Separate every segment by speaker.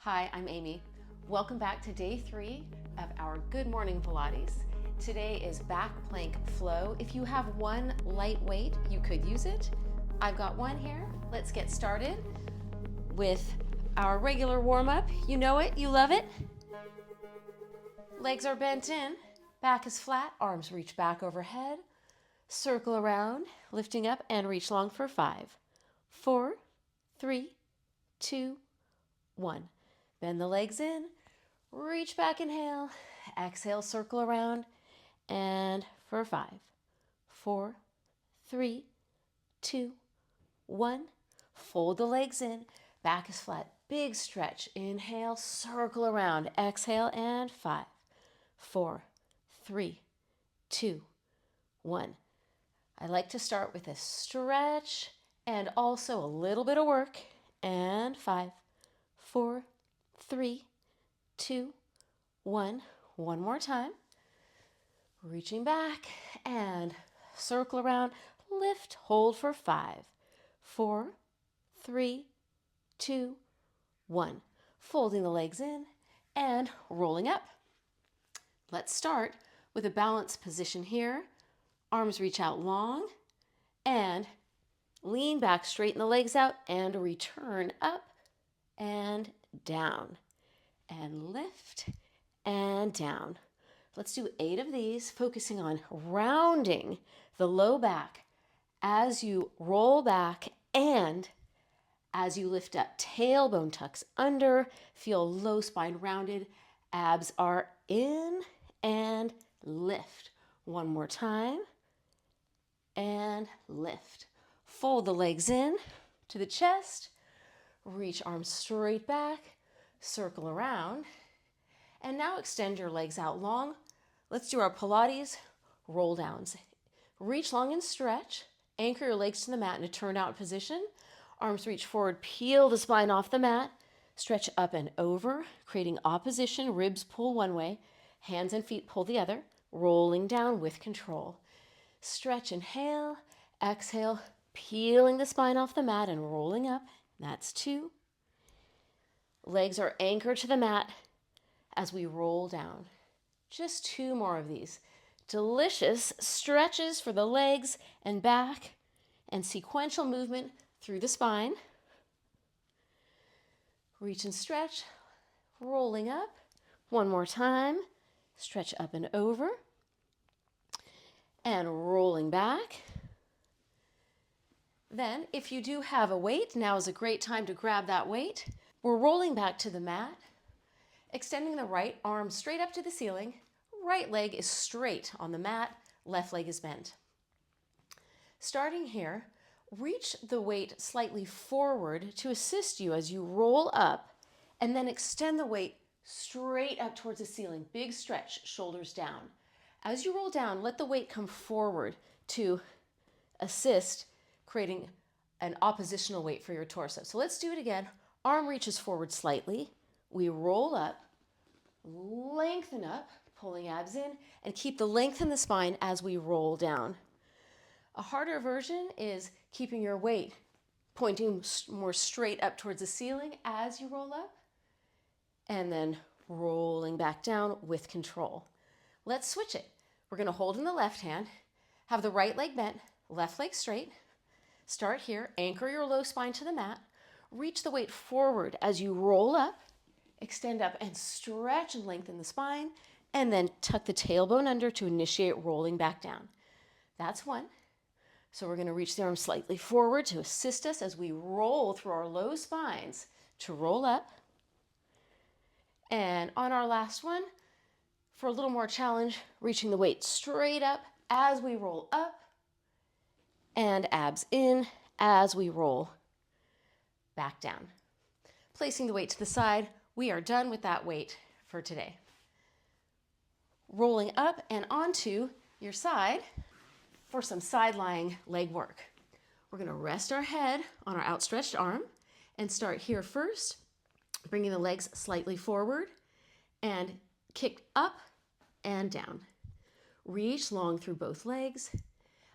Speaker 1: Hi, I'm Amy. Welcome back to day 3 of our Good Morning Pilates. Today is back plank flow. If you have one light weight, you could use it. I've got one here. Let's get started with our regular warm-up. You know it, you love it. Legs are bent in, back is flat, arms reach back overhead. Circle around, lifting up and reach long for 5, 4, 3, 2, 1. Bend the legs in, reach back, inhale, exhale, circle around, and for 5, 4, 3, 2, 1. Fold the legs in, back is flat, big stretch. Inhale, circle around, exhale, and 5, 4, 3, 2, 1. I like to start with a stretch and also a little bit of work, and 5, 4, 3, 2, 1. One more time. Reaching back and circle around, lift, hold for 5, 4, 3, 2, 1. Folding the legs in and rolling up. Let's start with a balanced position here. Arms reach out long and lean back, straighten the legs out and return up and down and lift and down. Let's do 8 of these, focusing on rounding the low back as you roll back and as you lift up. Tailbone tucks under, feel low spine rounded, abs are in, and lift. One more time and lift. Fold the legs in to the chest, reach arms straight back, circle around, and now extend your legs out long. Let's do our Pilates roll downs. Reach long and stretch. Anchor your legs to the mat in a turned out position. Arms reach forward, peel the spine off the mat. Stretch up and over, creating opposition. Ribs pull one way, hands and feet pull the other. Rolling down with control. Stretch, inhale, exhale, peeling the spine off the mat and rolling up. That's 2. Legs are anchored to the mat as we roll down. Just 2 more of these. Delicious stretches for the legs and back and sequential movement through the spine. Reach and stretch, rolling up. One more time. Stretch up and over. And rolling back. Then, if you do have a weight, now is a great time to grab that weight. We're rolling back to the mat, extending the right arm straight up to the ceiling. Right leg is straight on the mat, left leg is bent. Starting here, reach the weight slightly forward to assist you as you roll up, and then extend the weight straight up towards the ceiling. Big stretch, shoulders down. As you roll down, let the weight come forward to assist creating an oppositional weight for your torso. So let's do it again. Arm reaches forward slightly. We roll up, lengthen up, pulling abs in, and keep the length in the spine as we roll down. A harder version is keeping your weight pointing more straight up towards the ceiling as you roll up, and then rolling back down with control. Let's switch it. We're going to hold in the left hand, have the right leg bent, left leg straight. Start here, anchor your low spine to the mat, reach the weight forward as you roll up, extend up and stretch and lengthen the spine, and then tuck the tailbone under to initiate rolling back down. That's 1. So we're going to reach the arms slightly forward to assist us as we roll through our low spines to roll up. And on our last one, for a little more challenge, reaching the weight straight up as we roll up, and abs in as we roll back down. Placing the weight to the side, we are done with that weight for today. Rolling up and onto your side for some side lying leg work. We're going to rest our head on our outstretched arm and start here first, bringing the legs slightly forward and kick up and down. Reach long through both legs.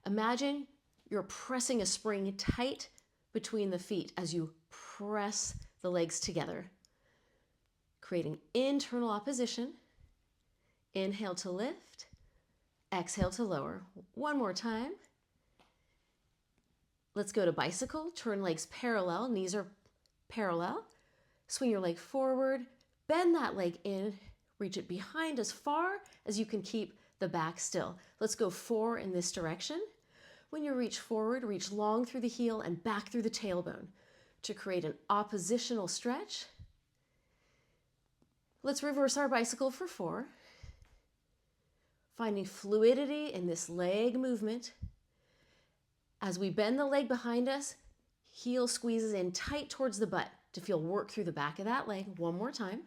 Speaker 1: Imagine you're pressing a spring tight between the feet as you press the legs together. creating internal opposition. Inhale to lift, exhale to lower. One more time. Let's go to bicycle. Turn legs parallel, knees are parallel. Swing your leg forward, bend that leg in, reach it behind as far as you can keep the back still. Let's go 4 in this direction. When you reach forward, reach long through the heel and back through the tailbone to create an oppositional stretch. Let's reverse our bicycle for 4. Finding fluidity in this leg movement. As we bend the leg behind us, heel squeezes in tight towards the butt to feel work through the back of that leg. One more time.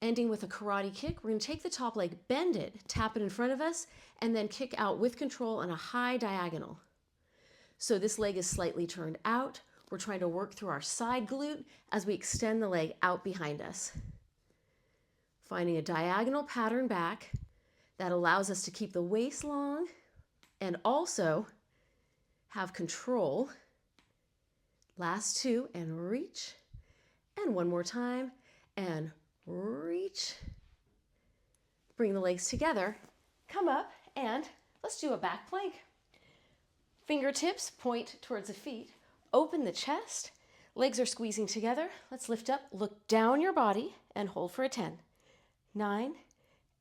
Speaker 1: Ending with a karate kick, we're going to take the top leg, bend it, tap it in front of us, and then kick out with control on a high diagonal. So this leg is slightly turned out. We're trying to work through our side glute as we extend the leg out behind us. Finding a diagonal pattern back that allows us to keep the waist long and also have control. Last 2, and reach. And one more time, and reach. Bring the legs together, come up, and let's do a back plank. Fingertips point towards the feet. Open the chest. Legs are squeezing together. Let's lift up, look down your body, and hold for a 10. 9,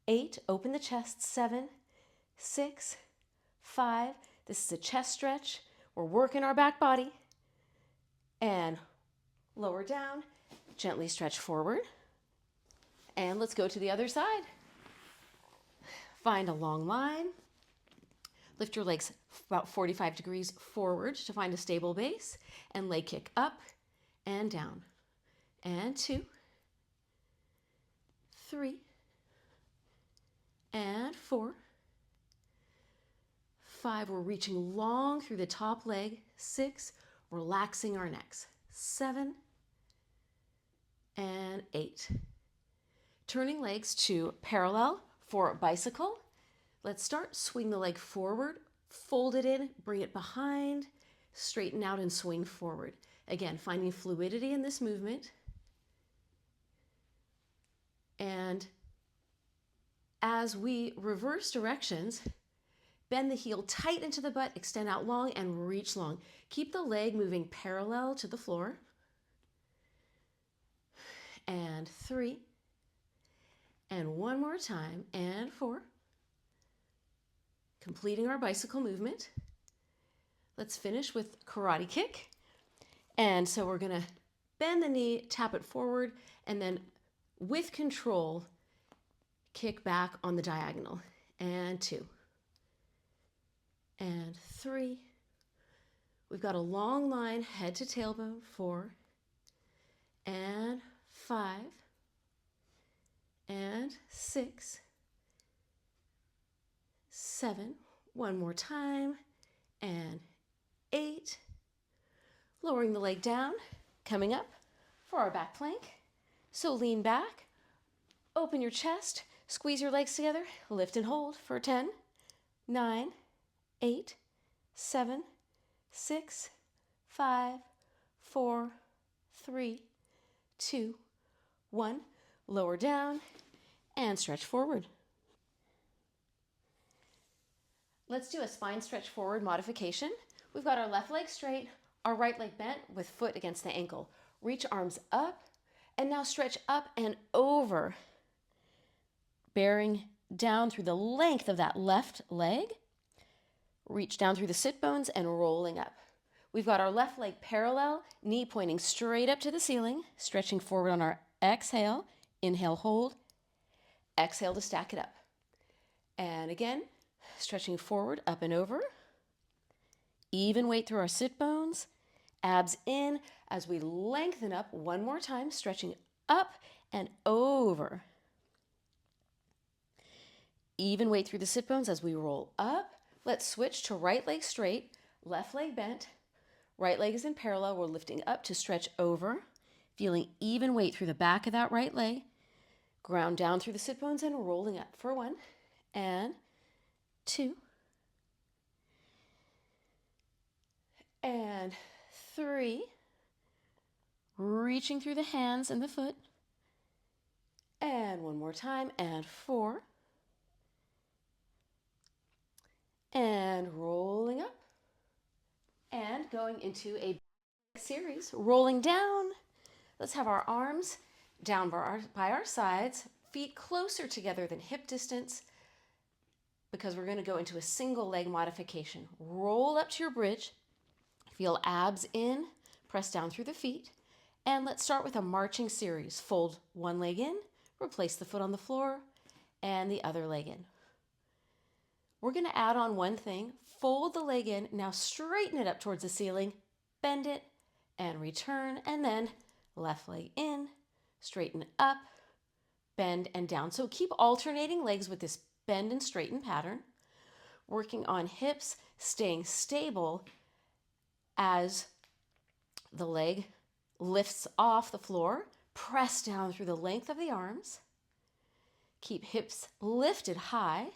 Speaker 1: 8, open the chest. 7, 6, 5. This is a chest stretch. We're working our back body. And lower down, gently stretch forward. And let's go to the other side. Find a long line. Lift your legs about 45 degrees forward to find a stable base. And leg kick up and down. And 2, 3, and 4, 5. We're reaching long through the top leg. 6, relaxing our necks. 7, and 8. Turning legs to parallel for bicycle. Let's start. Swing the leg forward, fold it in, bring it behind, straighten out and swing forward. Again, finding fluidity in this movement. And as we reverse directions, bend the heel tight into the butt, extend out long and reach long. Keep the leg moving parallel to the floor. And 3, and one more time, and 4. Completing our bicycle movement. Let's finish with karate kick. And so we're gonna bend the knee, tap it forward, and then with control, kick back on the diagonal. And 2, and 3. We've got a long line, head to tailbone. 4, and 5, and 6, 7. One more time, and 8. Lowering the leg down, coming up for our back plank. So lean back, open your chest, squeeze your legs together, lift and hold for 10, 9, 8, 7, 6, 5, 4, 3, 2, 1. Lower down and stretch forward. Let's do a spine stretch forward modification. We've got our left leg straight, our right leg bent with foot against the ankle. Reach arms up and now stretch up and over, bearing down through the length of that left leg. Reach down through the sit bones and rolling up. We've got our left leg parallel, knee pointing straight up to the ceiling, stretching forward on our exhale. Inhale, hold. Exhale to stack it up. And again, stretching forward, up and over. Even weight through our sit bones. Abs in as we lengthen up. One more time, stretching up and over. Even weight through the sit bones as we roll up. Let's switch to right leg straight, left leg bent. Right leg is in parallel. We're lifting up to stretch over. Feeling even weight through the back of that right leg. Ground down through the sit bones and rolling up for 1, and 2, and 3, reaching through the hands and the foot. And one more time, and 4. And rolling up. And going into a series, rolling down. Let's have our arms down by our sides, feet closer together than hip distance, because we're going to go into a single leg modification. Roll up to your bridge, feel abs in, press down through the feet, and let's start with a marching series. Fold one leg in, replace the foot on the floor, and the other leg in. We're going to add on one thing. Fold the leg in, now straighten it up towards the ceiling, bend it, and return, and then left leg in, straighten up, bend, and down. So keep alternating legs with this bend and straighten pattern, working on hips, staying stable as the leg lifts off the floor. Press down through the length of the arms. Keep hips lifted high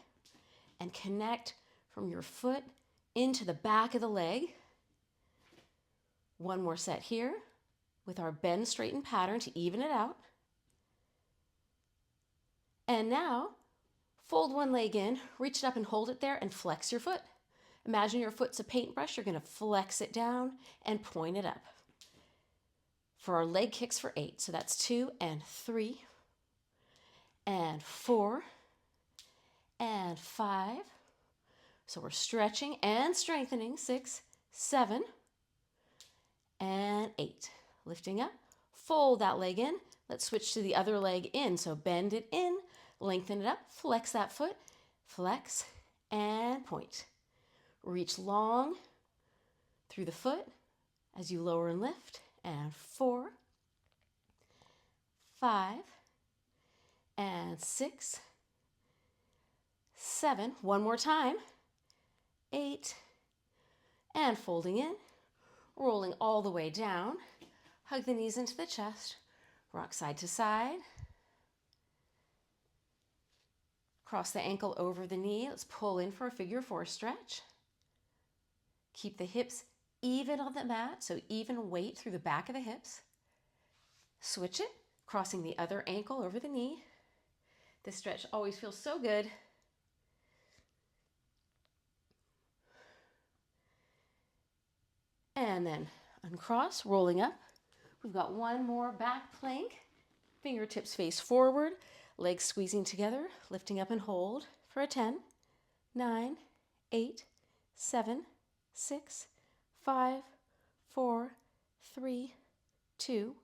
Speaker 1: and connect from your foot into the back of the leg. One more set here with our bend, straighten pattern to even it out. And now, fold one leg in, reach it up and hold it there and flex your foot. Imagine your foot's a paintbrush. You're going to flex it down and point it up. For our leg kicks for 8. So that's 2 and 3 and 4 and 5. So we're stretching and strengthening. 6, 7, and 8. Lifting up, fold that leg in. Let's switch to the other leg in. So bend it in, lengthen it up, flex that foot, flex, and point. Reach long through the foot as you lower and lift. And 4, 5, and 6, 7. One more time. 8, and folding in, rolling all the way down. Hug the knees into the chest. Rock side to side. Cross the ankle over the knee. Let's pull in for a figure 4 stretch. Keep the hips even on the mat, so even weight through the back of the hips. Switch it, crossing the other ankle over the knee. This stretch always feels so good. And then uncross, rolling up. We've got one more back plank. Fingertips face forward, legs squeezing together, lifting up and hold for a 10, 9, 8, 7, 6, 5, 4, 3, 2,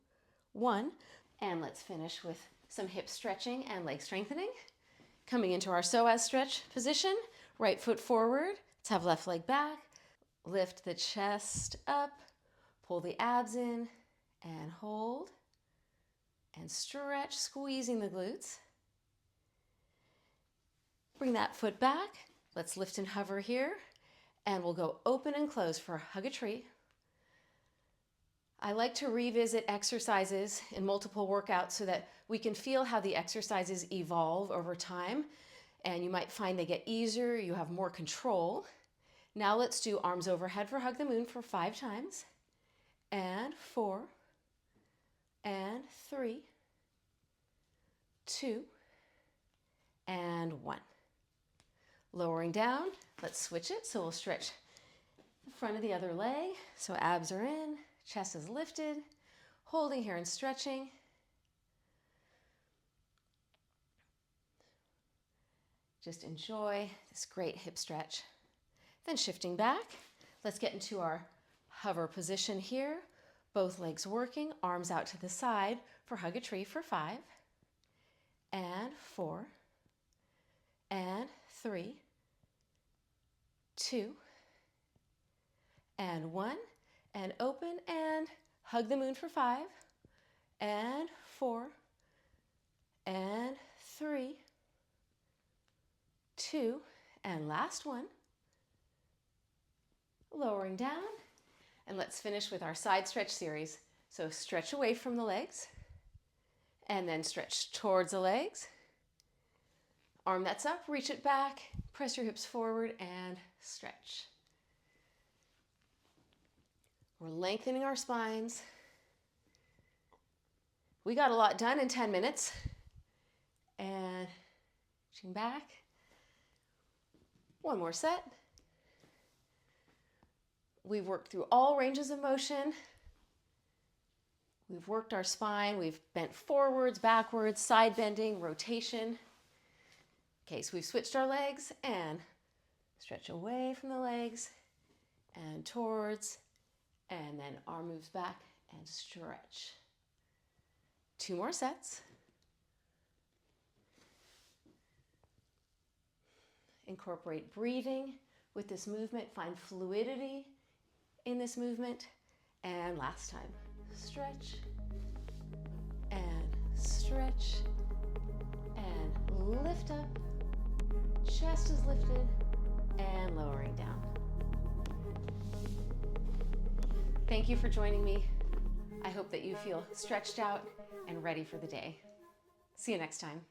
Speaker 1: 1. And let's finish with some hip stretching and leg strengthening. Coming into our psoas stretch position, right foot forward. Let's have left leg back. Lift the chest up, pull the abs in, and hold. And stretch, squeezing the glutes. Bring that foot back. Let's lift and hover here. And we'll go open and close for hug a tree. I like to revisit exercises in multiple workouts so that we can feel how the exercises evolve over time. And you might find they get easier, you have more control. Now let's do arms overhead for hug the moon for 5 times. And 4, and 3, 2, and 1. Lowering down, let's switch it. So we'll stretch the front of the other leg. So abs are in, chest is lifted, holding here and stretching. Just enjoy this great hip stretch. Then shifting back, let's get into our hover position here. Both legs working, arms out to the side for hug a tree for 5, and 4, and 3, 2, and 1, and open and hug the moon for 5, and 4, and 3, 2, and last one. Lowering down, and let's finish with our side stretch series. So stretch away from the legs, and then stretch towards the legs. Arm that's up, reach it back, press your hips forward, and stretch. We're lengthening our spines. We got a lot done in 10 minutes. And reaching back. One more set. We've worked through all ranges of motion. We've worked our spine. We've bent forwards, backwards, side bending, rotation. Okay, so we've switched our legs and stretch away from the legs and towards, and then arm moves back and stretch. 2 more sets. Incorporate breathing with this movement. Find fluidity in this movement. And last time, stretch and stretch and lift up. Chest is lifted and lowering down. Thank you for joining me. I hope that you feel stretched out and ready for the day. See you next time.